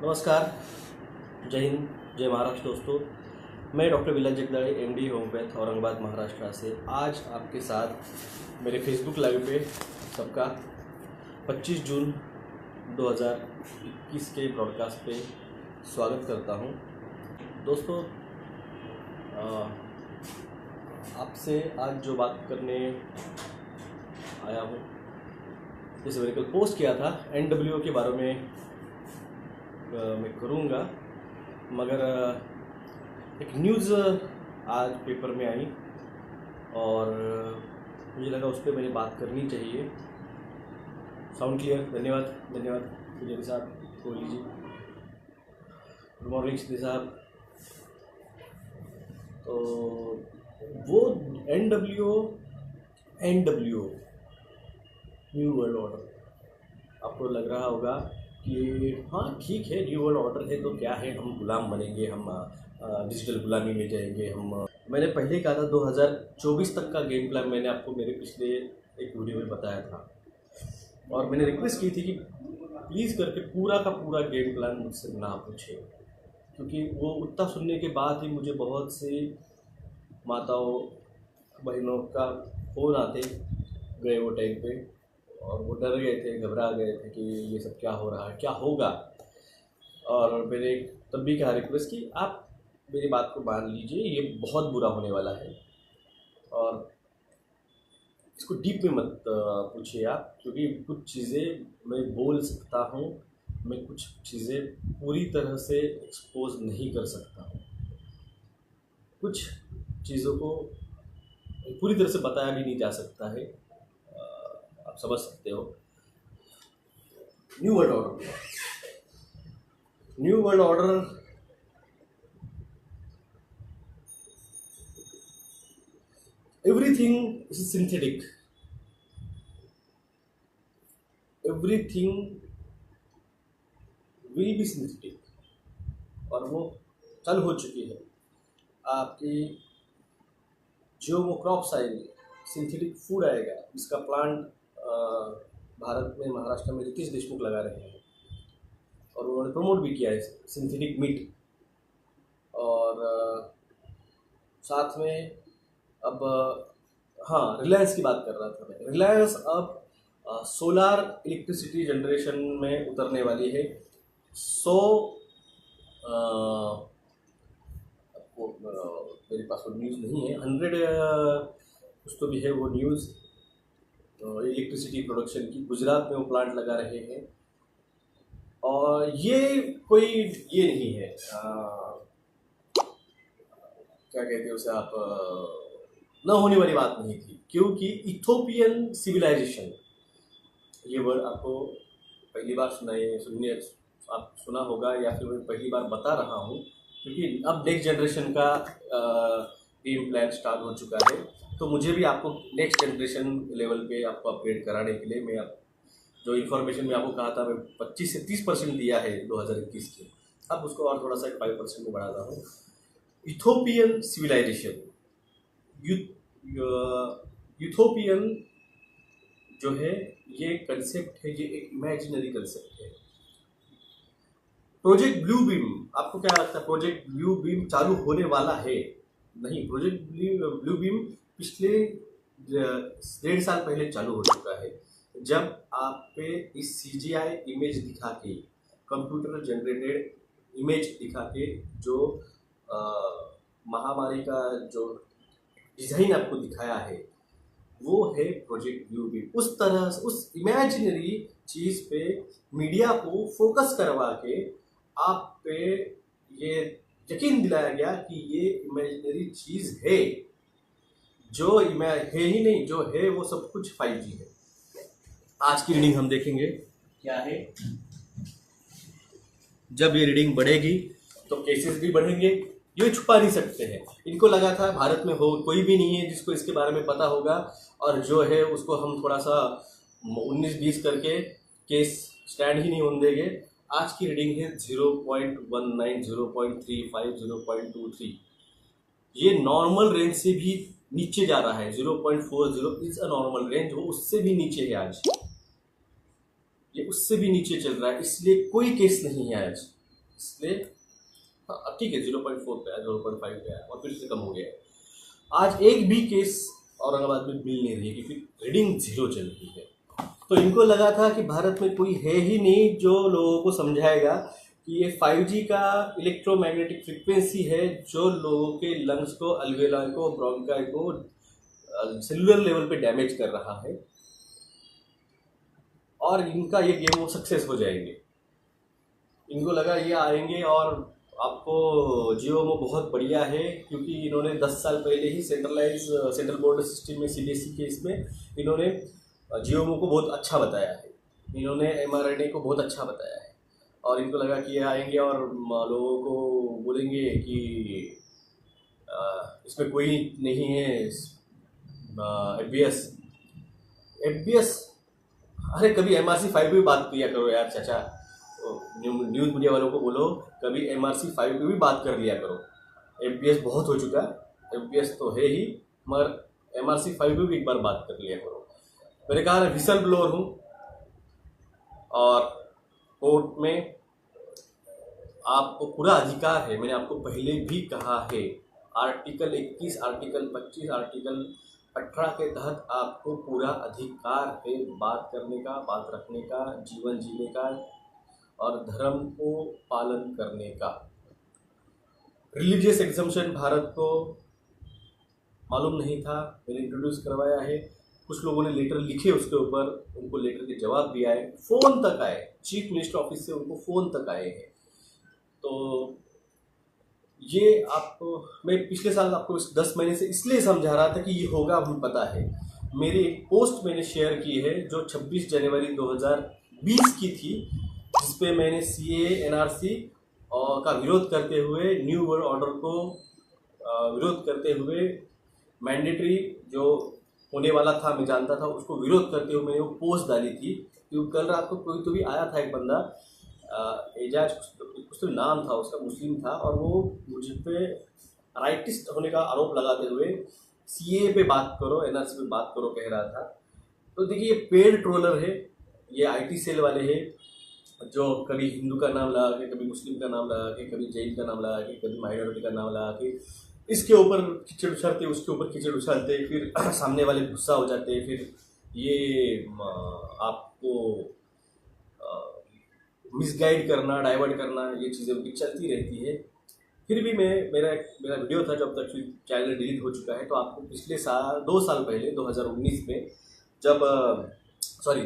नमस्कार, जय हिंद, जय महाराष्ट्र दोस्तों। मैं डॉक्टर विलास जगदाळे, एमडी होम्योपैथ, औरंगाबाद महाराष्ट्र से आज आपके साथ मेरे फेसबुक लाइव पे सबका 25 जून 2021 के ब्रॉडकास्ट पे स्वागत करता हूं। दोस्तों, आपसे आज जो बात करने आया हूं, जैसे मैंने कल पोस्ट किया था NWO के बारे में मैं करूँगा, मगर एक न्यूज़ आज पेपर में आई और मुझे लगा उस पर मैंने बात करनी चाहिए। Sound clear? धन्यवाद पुजारी साहब, कोहली जी। गुड मॉर्निंग सिद्धि साहब। तो वो NWO न्यू वर्ल्ड ऑर्डर, आपको लग रहा होगा कि हाँ ठीक है, न्यू वर्ल्ड ऑर्डर है तो क्या है, हम गुलाम बनेंगे, हम डिजिटल गुलामी में जाएंगे। मैंने पहले कहा था 2024 तक का गेम प्लान मैंने आपको मेरे पिछले एक वीडियो में बताया था और मैंने रिक्वेस्ट की थी कि प्लीज़ करके पूरा का पूरा गेम प्लान मुझसे ना पूछे, क्योंकि वो उतना सुनने के बाद ही मुझे बहुत सी माताओं बहनों का फ़ोन आते गए वो टाइम पे, और वो डर गए थे, घबरा गए थे कि ये सब क्या हो रहा है, क्या होगा। और मैंने तब भी कहा, रिक्वेस्ट की, आप मेरी बात को मान लीजिए, ये बहुत बुरा होने वाला है और इसको डीप में मत पूछिए आप, क्योंकि कुछ चीज़ें मैं बोल सकता हूँ, मैं कुछ चीज़ें पूरी तरह से एक्सपोज नहीं कर सकता हूँ, कुछ चीज़ों को पूरी तरह से बताया भी नहीं जा सकता है। आप समझ सकते हो। New world order everything is synthetic, everything will be synthetic, और वो चालू हो चुकी है। आपकी जो वो क्रॉप्स आएंगे, सिंथेटिक फूड आएगा, इसका प्लांट भारत में, महाराष्ट्र में रितेश देशमुख लगा रहे हैं और उन्होंने प्रमोट भी किया है सिंथेटिक मीट। और साथ में अब हाँ, रिलायंस की बात कर रहा था मैं। रिलायंस अब सोलार इलेक्ट्रिसिटी जनरेशन में उतरने वाली है। 100 मेरे पास वो न्यूज़ नहीं है, 100 कुछ तो भी है वो न्यूज़, इलेक्ट्रिसिटी प्रोडक्शन की। गुजरात में वो प्लांट लगा रहे हैं और ये कोई ये नहीं है, क्या कहते हैं उसे आप, न होने वाली बात नहीं थी, क्योंकि इथोपियन सिविलाइजेशन, ये वर्ड आपको पहली बार आप सुना होगा या फिर मैं पहली बार बता रहा हूँ, क्योंकि अब नेक्स्ट जनरेशन का गेम प्लान स्टार्ट हो चुका है। तो मुझे भी आपको नेक्स्ट जनरेशन लेवल पे आपको अपग्रेड कराने के लिए मैं जो इन्फॉर्मेशन मैं आपको कहा था, मैं 25 से 30% दिया है 2021 के, अब उसको और थोड़ा सा 5% में बढ़ाता हूँ। इथोपियन सिविलाइजेशन, यूथोपियन जो है ये कंसेप्ट है, ये एक इमेजिनरी कंसेप्ट है। प्रोजेक्ट ब्लू बीम, आपको क्या लगता है प्रोजेक्ट ब्लू बीम चालू होने वाला है? नहीं, प्रोजेक्ट ब्लू बीम पिछले 1.5 साल पहले चालू हो चुका है, जब आप पे इस CGI इमेज दिखा के, कंप्यूटर जनरेटेड इमेज दिखा के, जो महामारी का जो डिज़ाइन आपको दिखाया है, वो है प्रोजेक्ट ब्लू बीम। उस तरह से उस इमेजिनरी चीज़ पे मीडिया को फोकस करवा के आप पे ये यकीन दिलाया गया कि ये इमेजिनरी चीज़ है, जो है ही नहीं, जो है वो सब कुछ 5G है। आज की रीडिंग हम देखेंगे क्या है। जब ये रीडिंग बढ़ेगी तो केसेस भी बढ़ेंगे, ये छुपा नहीं सकते हैं। इनको लगा था भारत में कोई भी नहीं है जिसको इसके बारे में पता होगा, और जो है उसको हम थोड़ा सा 19-20 करके केस स्टैंड ही नहीं होने देंगे। आज की रीडिंग है 0.19, 0.35, 0.23। ये नॉर्मल रेंज से भी नीचे जा रहा है। 0.40 इज अ नॉर्मल रेंज, वो उससे भी नीचे है आज। ये उससे भी नीचे चल रहा है, इसलिए कोई केस नहीं है आज। डिस्प्ले हाँ ठीक है 0.4 पे है, 0.5 पे है और फिर से कम हो गया है। आज एक भी केस औरंगाबाद में मिल नहीं रही है क्योंकि रीडिंग 0 चल रही है। तो इनको लगा था कि भारत में कोई है ही नहीं जो लोगों को समझाएगा कि ये 5G का इलेक्ट्रोमैग्नेटिक फ्रिक्वेंसी है जो लोगों के लंग्स को, अल्वेलाई को, ब्रोंकाई को सेलुलर लेवल पे डैमेज कर रहा है और इनका ये गेम वो सक्सेस हो जाएंगे। इनको लगा ये आएंगे और आपको जियो में बहुत बढ़िया है क्योंकि इन्होंने 10 साल पहले ही सेंट्रल बोर्ड सिस्टम में CBSE के इसमें इन्होंने जियोमो को बहुत अच्छा बताया है, इन्होंने mRNA को बहुत अच्छा बताया है और इनको लगा कि ये आएंगे और लोगों को बोलेंगे कि इसमें कोई नहीं है एफबीएस। अरे कभी MRC5 पे भी बात किया करो यार चाचा, न्यूज़ मीडिया वालों को बोलो कभी MRC5 पे भी बात कर लिया करो। एफबीएस बहुत हो चुका, एफबीएस तो है ही मगर MRC5 पे भी एक बार बात कर लिया करो। मैंने कहा विसल ब्लोअर हूँ और कोर्ट में आपको पूरा अधिकार है, मैंने आपको पहले भी कहा है आर्टिकल 21, आर्टिकल 25, आर्टिकल 18 के तहत आपको पूरा अधिकार है बात करने का, बात रखने का, जीवन जीने का और धर्म को पालन करने का। रिलीजियस एग्जम्पशन भारत को मालूम नहीं था, मैंने इंट्रोड्यूस करवाया है। कुछ लोगों ने लेटर लिखे उसके ऊपर, उनको लेटर के जवाब भी आए, फ़ोन तक आए, चीफ मिनिस्टर ऑफिस से उनको फ़ोन तक आए हैं। तो ये आपको मैं पिछले साल आपको 10 महीने से इसलिए समझा रहा था कि ये होगा, मुझे पता है। मेरी एक पोस्ट मैंने शेयर की है जो 26 जनवरी 2020 की थी, जिस पे मैंने CAA NRC का विरोध करते हुए, न्यू वर्ल्ड ऑर्डर को विरोध करते हुए, मैंडेटरी जो होने वाला था मैं जानता था, उसको विरोध करते हुए मैंने वो पोस्ट डाली थी। क्योंकि कल रात को कोई तो भी आया था एक बंदा, एजाज कुछ तो नाम था उसका, मुस्लिम था, और वो मुझ पे राइटिस्ट होने का आरोप लगाते हुए CAA पे बात करो, NRC पे बात करो कह रहा था। तो देखिए ये पेड ट्रोलर है, ये IT सेल वाले हैं जो कभी हिंदू का नाम लगा के, कभी मुस्लिम का नाम लगा के, कभी जैन का नाम लगा के, कभी माइनॉरिटी का नाम लगा के इसके ऊपर कीचड़ उछालते, उसके ऊपर कीचड़ उछालते, फिर सामने वाले गुस्सा हो जाते, फिर ये आपको मिसगाइड करना, डाइवर्ट करना, ये चीज़ें उनकी चलती रहती है। फिर भी मेरा वीडियो था, जब तक चैनल डिलीट हो चुका है, तो आपको पिछले साल 2 साल पहले 2019 में जब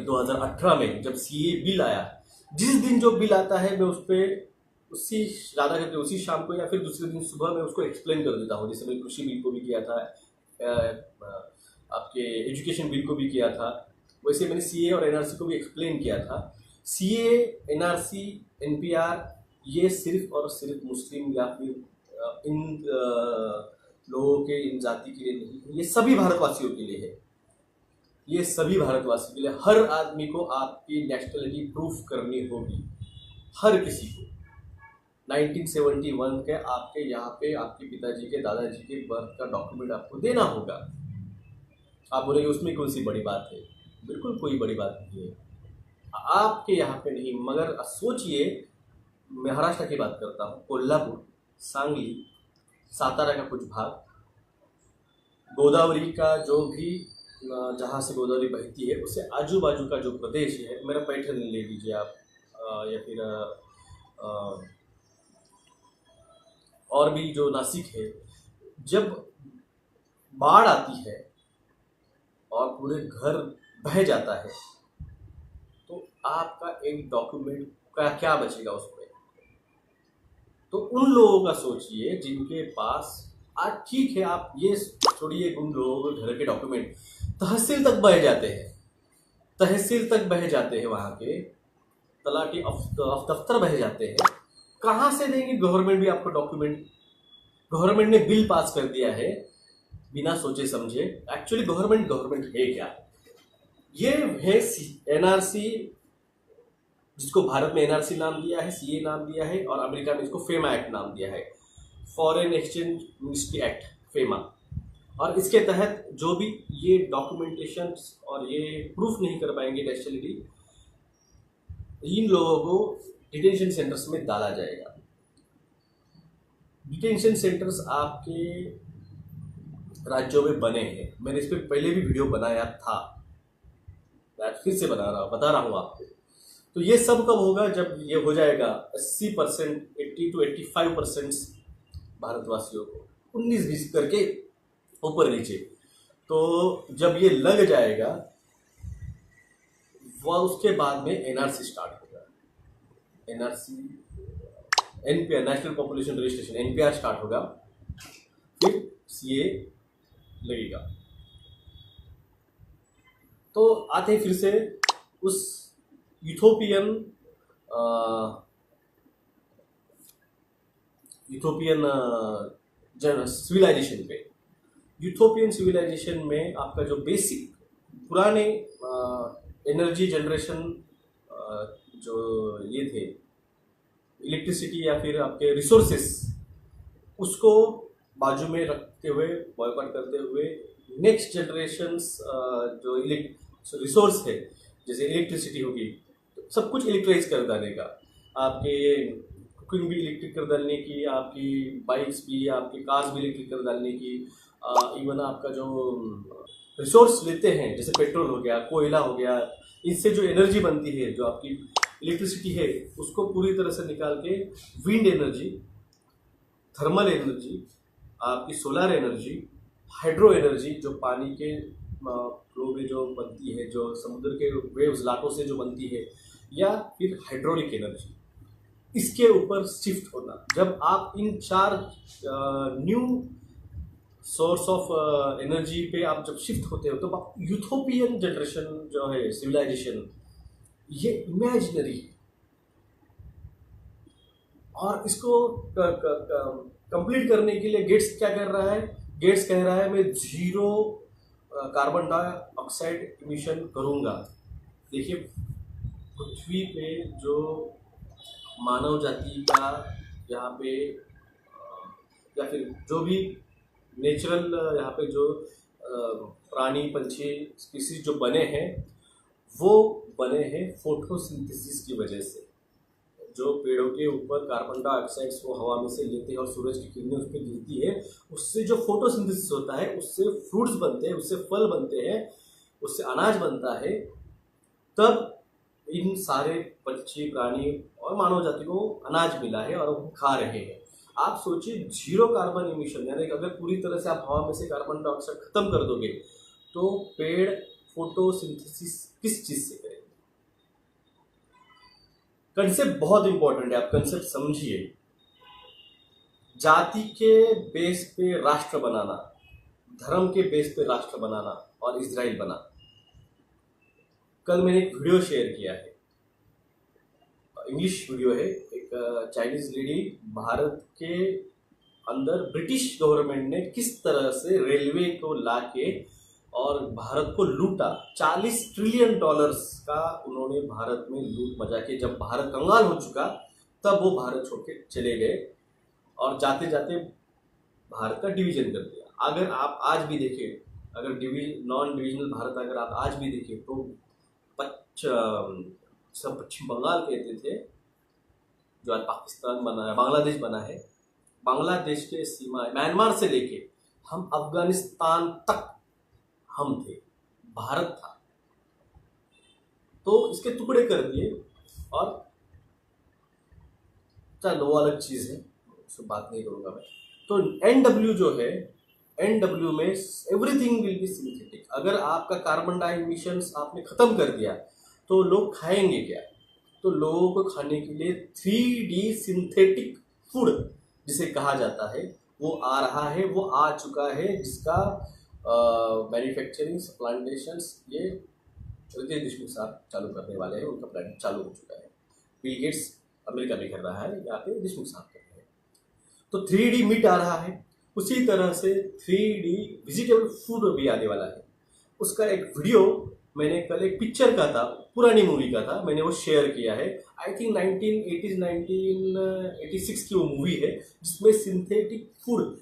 2018 में जब CAA बिल आया, जिस दिन जो बिल आता है मैं उस पर उसी ज़्यादा करके उसी शाम को या फिर दूसरे दिन सुबह मैं उसको एक्सप्लेन कर देता हूँ। जैसे मैंने कृषि बिल को भी किया था, आपके एजुकेशन बिल को भी किया था, वैसे मैंने CAA और NRC को भी एक्सप्लेन किया था। CAA, NRC, NPR ये सिर्फ और सिर्फ मुस्लिम या फिर इन लोगों के, इन जाति के लिए नहीं, ये सभी भारतवासियों के लिए है। ये सभी भारतवासियों के लिए, हर आदमी को आपकी नेशनलिटी प्रूफ करनी होगी, हर किसी को। 1971 के आपके यहाँ पे आपके पिताजी के, दादाजी के बर्थ का डॉक्यूमेंट आपको देना होगा। आप बोलेंगे उसमें कौन सी बड़ी बात है? बिल्कुल कोई बड़ी बात नहीं है, आपके यहाँ पे नहीं। मगर सोचिए, महाराष्ट्र की बात करता हूँ, कोल्हापुर, सांगली, सातारा का कुछ भाग, गोदावरी का जो भी जहाँ से गोदावरी बहती है उससे आजू बाजू का जो प्रदेश है, मेरा पैठण ले लीजिए आप, या फिर और भी जो नासिक है, जब बाढ़ आती है और पूरे घर बह जाता है तो आपका एक डॉक्यूमेंट का क्या बचेगा उसमें? तो उन लोगों का सोचिए जिनके पास आज, ठीक है आप ये छोड़िए, उन लोगों के घर के डॉक्यूमेंट तहसील तक बह जाते हैं, तहसील तक बह जाते हैं, वहाँ के तलाटी दफ्तर बह जाते हैं। कहाँ से देंगे गवर्नमेंट भी आपको डॉक्यूमेंट? गवर्नमेंट ने बिल पास कर दिया है बिना सोचे समझे। एक्चुअली गवर्नमेंट है क्या? ये है NRC, जिसको भारत में NRC नाम दिया है, CA नाम दिया है, और अमेरिका में इसको फेमा एक्ट नाम दिया है, foreign exchange ministry act, FEMA. और इसके तहत जो भी ये डॉक्यूमेंटेशन और ये प्रूफ नहीं कर पाएंगे नेशनलिटी, इन लोगों को डिटेंशन सेंटर्स में डाला जाएगा। डिटेंशन सेंटर्स आपके राज्यों में बने हैं, मैंने इस पर पहले भी वीडियो बनाया था, मैं फिर से बता रहा हूँ आपको। तो ये सब कब होगा? जब ये हो जाएगा 80%, 80 to 85% भारतवासियों को 19-20 करके ऊपर नीचे। तो जब ये लग जाएगा वह उसके बाद में एनआरसी स्टार्ट होगा। NRC, NPR, national population registration, NPR start होगा, फिर सीए लगेगा। तो आते हैं फिर से उस यूथोपियन सिविलाइजेशन पे। यूथोपियन सिविलाइजेशन में आपका जो बेसिक पुराने एनर्जी जनरेशन जो ये थे, इलेक्ट्रिसिटी या फिर आपके रिसोर्सेस, उसको बाजू में रखते हुए, बॉयकॉट करते हुए, नेक्स्ट जनरेशंस जो रिसोर्स है जैसे इलेक्ट्रिसिटी होगी, तो सब कुछ इलेक्ट्राइज कर डालने का, आपके कुकिंग भी इलेक्ट्रिक कर डालने की, आपकी बाइक्स भी, आपकी कार्स भी इलेक्ट्रिक कर डालने की, इवन आपका जो रिसोर्स लेते हैं जैसे पेट्रोल हो गया, कोयला हो गया, इससे जो एनर्जी बनती है, जो आपकी इलेक्ट्रिसिटी है, उसको पूरी तरह से निकाल के विंड एनर्जी, थर्मल एनर्जी, आपकी सोलर एनर्जी, हाइड्रो एनर्जी जो पानी के फ्लो में जो बनती है, जो समुद्र के वेव्स लाटों से जो बनती है, या फिर हाइड्रोलिक एनर्जी, इसके ऊपर शिफ्ट होना। जब आप इन 4 न्यू सोर्स ऑफ एनर्जी पे आप जब शिफ्ट होते हो, तो यूथोपियन जनरेशन जो है, सिविलाइजेशन, ये इमेजिनरी है। और इसको कंप्लीट करने के लिए गेट्स क्या कर रहा है? गेट्स कह रहा है मैं 0 कार्बन डाइऑक्साइड इमिशन करूंगा। देखिए, पृथ्वी पे जो मानव जाति का यहाँ पे या फिर जो भी नेचुरल यहाँ पे जो प्राणी पंछी स्पीसीज जो बने हैं, वो बने हैं फोटोसिंथेसिस की वजह से। जो पेड़ों के ऊपर कार्बन डाइऑक्साइड वो हवा में से लेते हैं और सूरज की किरणें उस पर गिरती है, उससे जो फोटोसिंथेसिस होता है, उससे फ्रूट्स बनते हैं, उससे फल बनते हैं, उससे अनाज बनता है। तब इन सारे पक्षी, प्राणी और मानव जाति को अनाज मिला है और वो खा रहे हैं। आप सोचिए 0 कार्बन इमिशन, यानी कि अगर पूरी तरह से आप हवा में से कार्बन डाइऑक्साइड खत्म कर दोगे, तो पेड़ फोटोसिंथेसिस किस चीज से करेंगे? कंसेप्ट बहुत इंपॉर्टेंट है, आप कंसेप्ट समझिए। जाति के बेस पे राष्ट्र बनाना, धर्म के बेस पे राष्ट्र बनाना, और इजराइल बना। कल मैंने एक वीडियो शेयर किया है, इंग्लिश वीडियो है, एक चाइनीज लेडी भारत के अंदर ब्रिटिश गवर्नमेंट ने किस तरह से रेलवे को लाके और भारत को लूटा। $40 ट्रिलियन का उन्होंने भारत में लूट मचा के, जब भारत कंगाल हो चुका तब वो भारत छोड़ के चले गए और जाते जाते भारत का डिवीजन कर दिया। अगर आप आज भी देखें, अगर नॉन डिविजनल भारत अगर आप आज भी देखें, तो सब पश्चिम बंगाल कहते थे, जो आज पाकिस्तान बना है, बांग्लादेश बना है। बांग्लादेश के सीमा म्यांमार से लेके हम अफगानिस्तान तक हम थे, भारत था। तो इसके टुकड़े कर दिए, और चलो वो अलग चीज है, उससे बात नहीं करूंगा मैं। तो NW जो है, NW में एवरीथिंग विल बी सिंथेटिक। अगर आपका कार्बन डाई इमिशंस आपने खत्म कर दिया, तो लोग खाएंगे क्या? तो लोगों को खाने के लिए 3D सिंथेटिक फूड जिसे कहा जाता है, वो आ रहा है, वो आ चुका है, जिसका मैन्युफैक्चरिंग, प्लांटेशंस ये रितेश देशमुख साहब चालू करने वाले हैं, उनका प्लान चालू हो चुका है। बिल गेट्स अमेरिका में कर रहा है, यहाँ पे देशमुख साहब कर रहे हैं। तो 3D मीट आ रहा है, उसी तरह से 3D वेजिटेबल फूड भी आने वाला है। उसका एक वीडियो मैंने कल एक पिक्चर का था, पुरानी मूवी का था, मैंने वो शेयर किया है। आई थिंक 1986 की वो मूवी है, जिसमें सिंथेटिक फूड,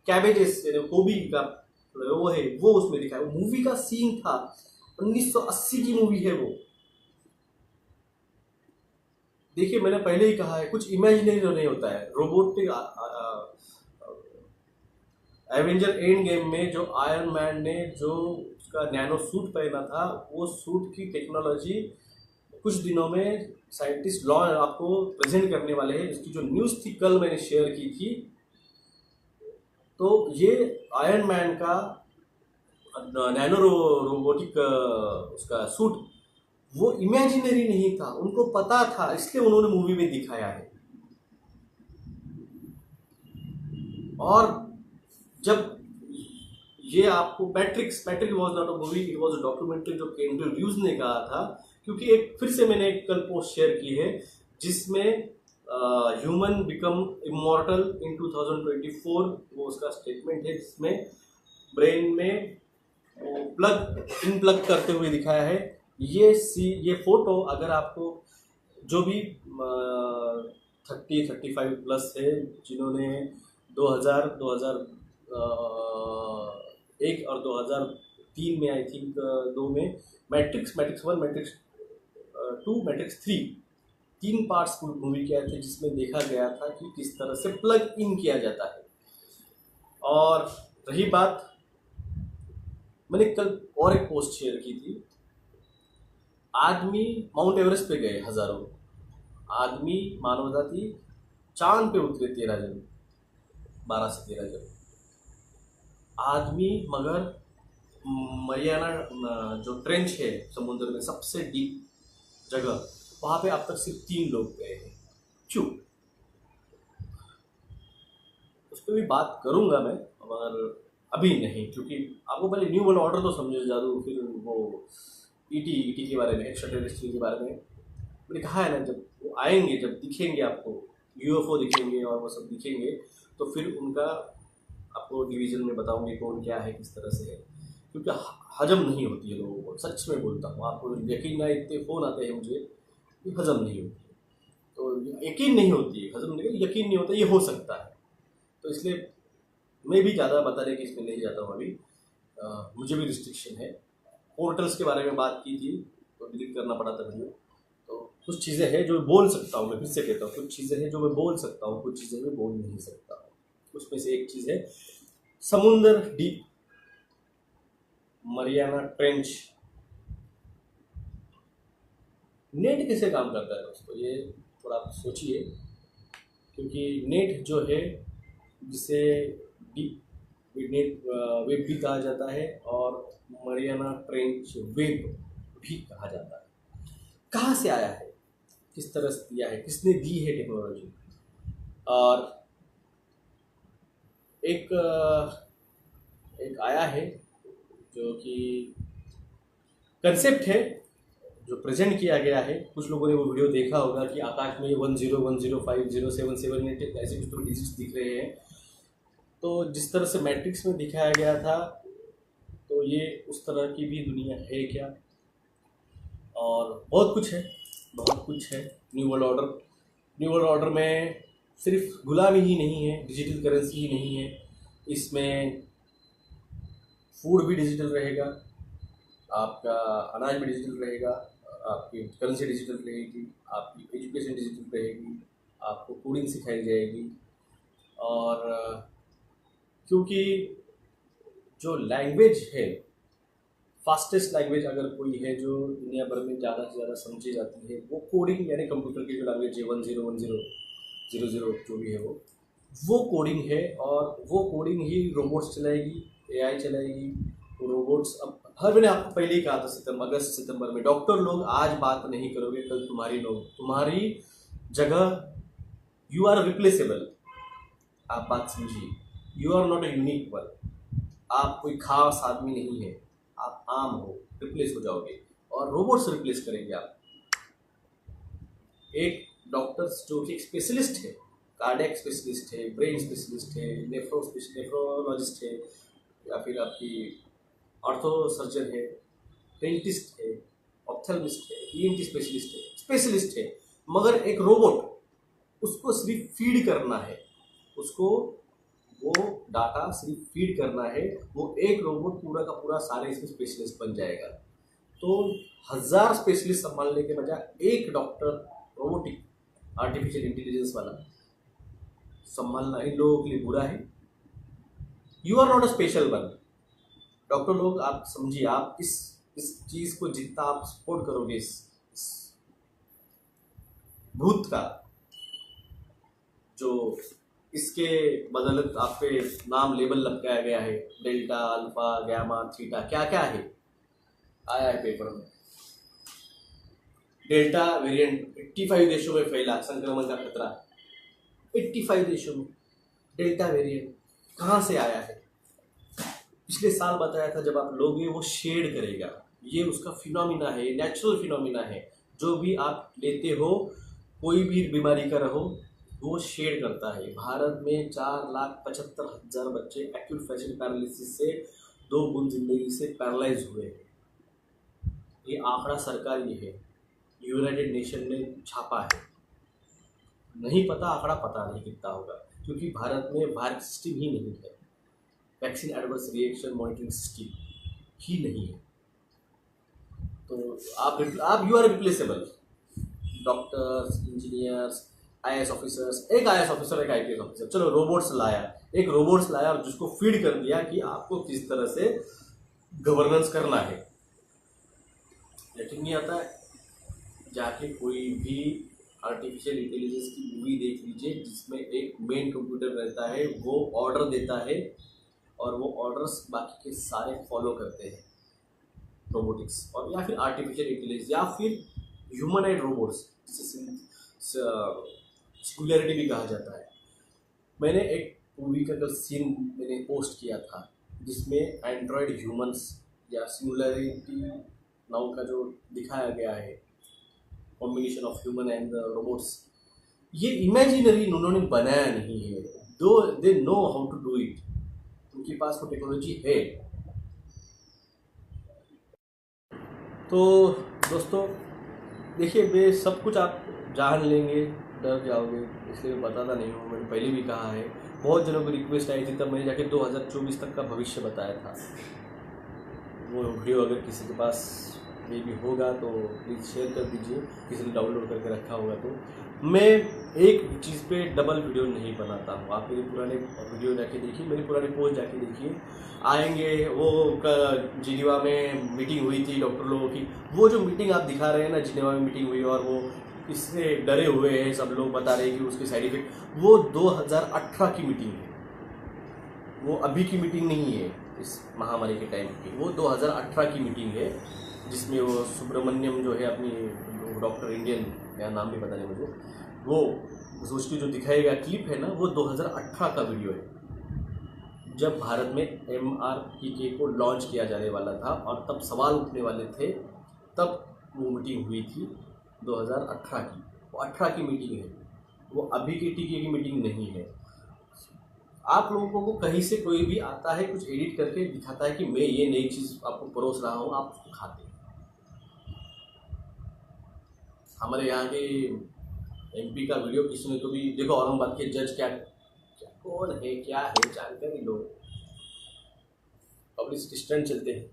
कैबेजेस, गोभी का वो है, वो उसमें दिखा है। वो मूवी का सीन था, 1980 की मूवी है वो। देखिए, मैंने पहले ही कहा है, कुछ इमेजिनरी नहीं होता है। रोबोटिक एवेंजर एंड गेम में जो आयरन मैन ने जो उसका नैनो सूट पहना था, वो सूट की टेक्नोलॉजी कुछ दिनों में साइंटिस्ट लॉ आपको प्रेजेंट करने वाले हैं। इसकी जो न्यूज़ थी कल मैंने शेयर की थी, तो ये आयरन मैन का नैनो रोबोटिक उसका सूट वो इमेजिनरी नहीं था, उनको पता था, इसलिए उन्होंने मूवी में दिखाया है। और जब ये आपको matrix was not a movie, it was a documentary जो केंद्रीय न्यूज ने कहा था, क्योंकि एक फिर से मैंने एक कल पोस्ट शेयर की है जिसमें ह्यूमन बिकम इमॉर्टल इन 2024, वो उसका स्टेटमेंट है जिसमें ब्रेन में इन प्लग करते हुए दिखाया है। ये फोटो अगर आपको जो भी 30-35 प्लस है जिन्होंने 2001 और 2003 में आई थिंक दो में मैट्रिक्स 1, मैट्रिक्स 2, मैट्रिक्स 3 तीन पार्ट्स मूवी के आए थे, जिसमें देखा गया था कि किस तरह से प्लग इन किया जाता है। और रही बात, मैंने कल और एक पोस्ट शेयर की थी, आदमी माउंट एवरेस्ट पे गए, हजारों आदमी मानव जाति चांद पे उतरे 13 जन, 12 से 13 जन आदमी, मगर मरियाना जो ट्रेंच है समुद्र में सबसे डीप जगह, वहां पे अब तक सिर्फ 3 लोग गए हैं। क्यों? उस पर भी बात करूंगा मैं, मगर अभी नहीं, क्योंकि आपको पहले न्यू वर्ल्ड ऑर्डर तो समझो जादू, फिर वो ईटी के बारे में, एक्स्ट्रा टेरेस्ट्रियल के बारे में मैंने कहा है ना, जब वो आएंगे, जब दिखेंगे आपको यूएफओ दिखेंगे और वो सब दिखेंगे, तो फिर उनका आपको डिवीजन में बताऊंगे कौन क्या है, किस तरह से है, क्योंकि हजम नहीं होती है लोगों को, सच में बोलता हूँ आपको, यकीन ना, इतने फ़ोन आते हैं मुझे कि हजम नहीं होती है, तो यकीन नहीं होती है, हजम नहीं, यकीन नहीं होता, ये हो सकता है। तो इसलिए मैं भी ज़्यादा बताने की इसमें नहीं जाता हूँ अभी, मुझे भी रिस्ट्रिक्शन है। पोर्टल्स के बारे में बात की थी तो डिलीट करना पड़ा था वीडियो, तो कुछ चीज़ें हैं जो मैं बोल सकता हूँ, मैं फिर से कहता हूँ, कुछ चीज़ें हैं जो मैं बोल सकता हूँ, कुछ चीज़ें मैं बोल नहीं सकता हूँ। उसमें से एक चीज़ है समुद्र डीप, मरियाना ट्रेंच। नेट कैसे काम करता है दोस्तों, ये थोड़ा आप सोचिए, क्योंकि नेट जो है जिसे डीप नेट वेब भी कहा जाता है और मरियाना ट्रेंच वेब भी कहा जाता है। कहाँ से आया है, किस तरह से दिया है, किसने दी है टेक्नोलॉजी? और एक आया है जो कि कंसेप्ट है जो प्रेजेंट किया गया है, कुछ लोगों ने वो वीडियो देखा होगा कि आकाश में 10105077 ऐसे कुछ तो डिजिट्स दिख रहे हैं। तो जिस तरह से मैट्रिक्स में दिखाया गया था, तो ये उस तरह की भी दुनिया है क्या? और बहुत कुछ है, बहुत कुछ है। न्यू वर्ल्ड ऑर्डर में सिर्फ गुलामी ही नहीं है, डिजिटल करेंसी ही नहीं है, इसमें फूड भी डिजिटल रहेगा, आपका अनाज भी डिजिटल रहेगा, आपकी करेंसी डिजिटल रहेगी, आपकी एजुकेशन डिजिटल रहेगी, आपको कोडिंग सिखाई जाएगी। और क्योंकि जो लैंग्वेज है, फास्टेस्ट लैंग्वेज अगर कोई है जो दुनिया भर में ज़्यादा से ज़्यादा समझी जाती है, वो कोडिंग यानी कंप्यूटर की जो लैंग्वेज है 101000 जो भी है वो कोडिंग है। और वो कोडिंग ही रोबोट्स चलाएगी, एआई चलाएगी। तो रोबोट्स अब हर मैंने आपको पहले ही कहा था अगस्त सितंबर में, डॉक्टर लोग आज बात नहीं करोगे, कल तुम्हारी जगह, यू आर रिप्लेसेबल। आप बात समझिए, you are not a unique one, आप कोई खास आदमी नहीं है, आप आम हो, रिप्लेस हो जाओगे और रोबोट से रिप्लेस करेंगे आप। एक डॉक्टर जो कि एक स्पेशलिस्ट है, कार्डियक स्पेशलिस्ट है, ब्रेन स्पेशलिस्ट है, नेफ्रोलॉजिस्ट है, या फिर आपकी ऑर्थो सर्जन है, डेंटिस्ट है, ऑप्थेल्मिस्ट है, ईएनटी स्पेशलिस्ट है, मगर एक रोबोट, उसको सिर्फ फीड करना है, उसको वो डाटा सिर्फ फीड करना है, वो एक रोबोट पूरा का पूरा सारे इसमें स्पेशलिस्ट बन जाएगा। तो 1000 स्पेशलिस्ट संभालने के बजाय एक डॉक्टर रोबोटिक आर्टिफिशियल इंटेलिजेंस वाला संभालना इन लोगों के लिए बुरा है। You are not a special one. Doctor लोग आप समझिए, आप इस चीज को जितना आप सपोर्ट करोगे, इस भूत का, जो इसके बदौलत आप पे नाम लेबल लटकाया गया है, डेल्टा, अल्फा, गामा, थीटा, क्या क्या है, आया है पेपर में। डेल्टा वेरिएंट 85 देशों में फैला, संक्रमण का खतरा 85 देशों में। डेल्टा वेरिएंट कहाँ से आया है? पिछले साल बताया था, जब आप लोगे वो शेड करेगा। ये उसका फिनोमिना है, नेचुरल फिनोमिना है। जो भी आप लेते हो, कोई भी बीमारी का रहो, वो शेड करता है। भारत में 4,75,000 बच्चे एक्यूट फैशल पैरालिसिस से 2 बूंद जिंदगी से पैरालाइज हुए हैं। ये आंकड़ा सरकारी है, यूनाइटेड नेशन ने छापा है। नहीं पता आंकड़ा, पता नहीं कितना होगा, क्योंकि भारत में वायरस सिस्टम ही नहीं है, vaccine adverse reaction monitoring system ही नहीं है। तो आप you are replaceable. Doctors, engineers, IAS officers, एक आईएएस ऑफिसर, एक आईपीएस ऑफिसर, चलो रोबोट्स लाया, एक रोबोट्स लाया और जिसको फीड कर दिया कि आपको किस तरह से गवर्नेंस करना है। यकीन नहीं आता है? जाके कोई भी आर्टिफिशियल इंटेलिजेंस की मूवी देख लीजिए, जिसमें एक मेन कंप्यूटर रहता है, वो ऑर्डर देता है और वो ऑर्डर्स बाकी के सारे फॉलो करते हैं, रोबोटिक्स, और या फिर आर्टिफिशियल इंटेलिजेंस, या फिर ह्यूमनॉइड रोबोट्स, जिसे सिंगुलैरिटी भी कहा जाता है। मैंने एक मूवी का कल सीन मैंने पोस्ट किया था, जिसमें एंड्रॉयड ह्यूमंस या सिंगुलैरिटी नाउ का जो दिखाया गया है, combination of human and robots, ये इमेजिनरी उन्होंने बनाया नहीं है, though they know how to do it, उनके पास वो टेक्नोलॉजी है। तो दोस्तों देखिए, वे सब कुछ आप जान लेंगे, डर जाओगे, इसलिए मैं बताता नहीं हूँ। मैंने पहले भी कहा है, बहुत जनों की रिक्वेस्ट आई थी, तब मैंने जाके 2024 तक का भविष्य बताया था। वो वीडियो अगर किसी के पास मे भी होगा तो प्लीज़ शेयर कर दीजिए, किसी ने डाउनलोड करके रखा होगा तो। मैं एक चीज़ पे डबल वीडियो नहीं बनाता हूँ। आप मेरे पुराने वीडियो जाके देखिए, मेरे पुराने पोस्ट जाके देखिए, आएंगे। वो जिनेवा में मीटिंग हुई थी डॉक्टर लोगों की, वो जो मीटिंग आप दिखा रहे हैं ना, जिनेवा में मीटिंग हुई और वो इससे डरे हुए हैं सब लोग, बता रहे हैं कि उसके साइड इफेक्ट, वो 2018 की मीटिंग है, वो अभी की मीटिंग नहीं है इस महामारी के टाइम की, वो 2018 की मीटिंग है, जिसमें वो सुब्रमण्यम जो है अपनी डॉक्टर इंडियन, या नाम भी पता नहीं मुझे, वो उसकी जो दिखाएगा क्लिप है ना, वो 2018 का वीडियो है, जब भारत में MRPK को लॉन्च किया जाने वाला था और तब सवाल उठने वाले थे, तब वो मीटिंग हुई थी 2018 की। वो 18 की मीटिंग है, वो अभी के टीके की मीटिंग नहीं है। आप लोगों को कहीं से कोई भी आता है, कुछ एडिट करके दिखाता है कि मैं ये नई चीज़ आपको परोस रहा हूँ, आप उसको खाते हैं। हमारे यहाँ के MP का वीडियो किसी ने तो भी देखो, औरंगाबाद के जज क्या कौन है, क्या है, जानकारी लो, पब्लिसिटी स्टंट चलते हैं।